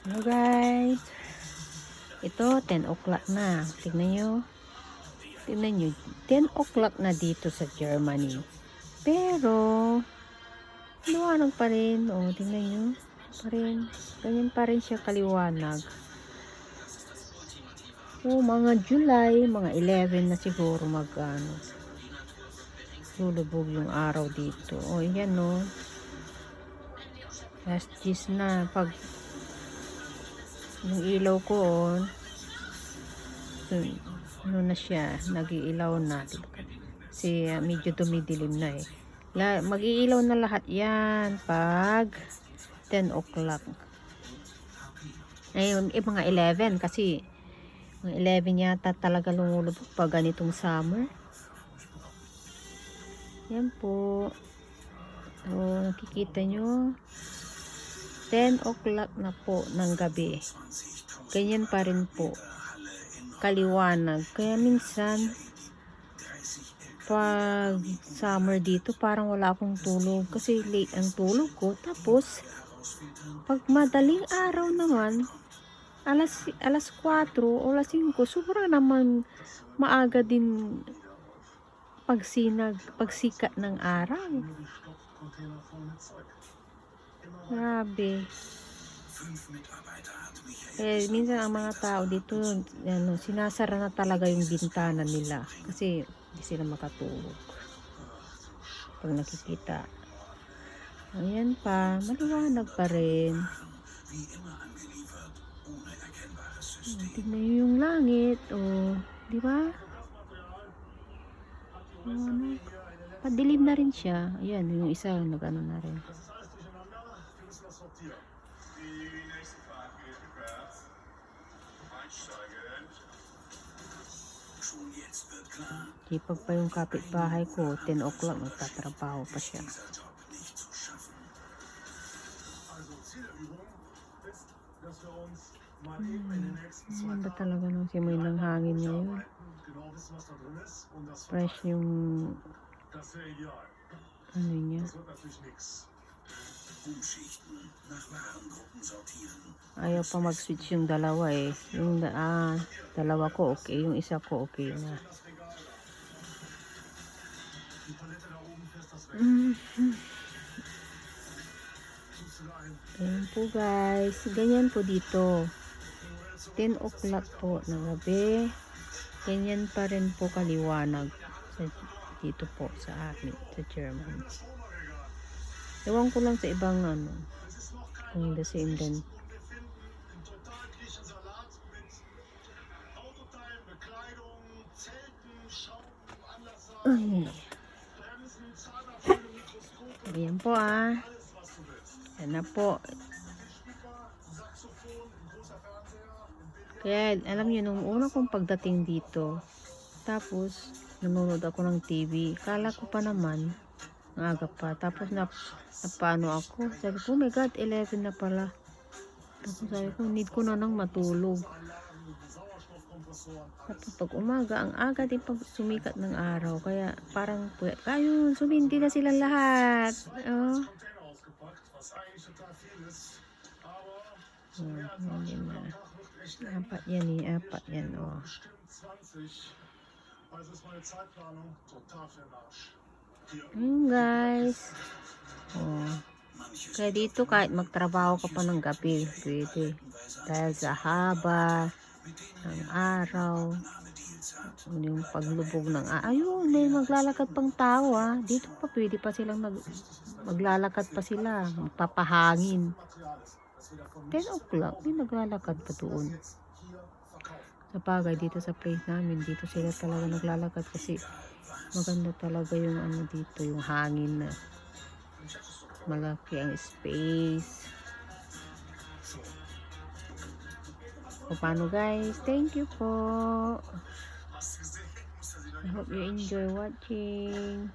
Hello guys, ito 10 o'clock na. Tignan nyo, 10 o'clock na dito sa Germany, pero liwanag pa rin. O tignan nyo pa rin, ganyan pa rin siya kaliwanag. Mga July, mga 11 na siguro lulubog yung araw dito. Yan no, last 10 na. Pag yung ilaw ko ano na siya, nag-iilaw na kasi medyo dumidilim na mag-iilaw na lahat yan pag 10 o'clock. Ngayon mga 11 kasi mga 11 yata talaga lumulubog pag ganitong summer. Yan po. Nakikita nyo 10 o'clock na po ng gabi, ganyan pa rin po kaliwanag. Kaya minsan pag summer dito parang wala akong tulog kasi late ang tulog ko. Tapos pag madaling araw naman, alas 4 o alas 5, sobra naman maaga din pagsikat ng araw. Grabe. Minsan ang mga tao dito, sinasara na talaga yung bintana nila kasi hindi sila makatulog pag nakikita. Ayan pa, maliwanag pa rin. Tignan nyo yung langit, di ba? Padilim na rin siya. Ayan, yung isa nag-ano na rin. Sipag pa yung kapitbahay ko, 10 o'clock nagtatrabaho pa siya. Ano ba talaga nung simoy ng hangin ngayon? Fresh yung ano niya. Ayaw pa mag-switch yung dalawa yung dalawa ko okay, yung isa ko okay na. Ayan po guys, ganyan po dito 10 o'clock po ng gabi, ganyan pa rin po kaliwanag dito po sa amin sa Germany. Ewan ko lang sa ibang kung the same din. Ayan po yan na po. Kaya alam niyo, nung una kong pagdating dito, tapos nanonood ako ng TV, kala ko pa naman ang aga pa, tapos napano ako, sabi ko, oh my god, 11 na pala. Tapos sabi ko, need ko na nang matulog. Tapos pag umaga, ang aga din pag sumikat ng araw, kaya parang ayun, sumindi na silang lahat. Apat yan guys. Kaya dito kahit magtrabaho ka pa ng gabi, pwede. Dahil sa haba ng araw, yung paglubog ng ayun, may maglalakad pang tao dito pa pwede pa silang maglalakad pa sila, magpapahangin. 10 o'clock may naglalakad pa doon. Sa bagay dito sa place namin, dito sila talaga naglalakad kasi maganda talaga yung dito, yung hangin na malaki ang space. Paano guys, thank you po. I hope you enjoy watching.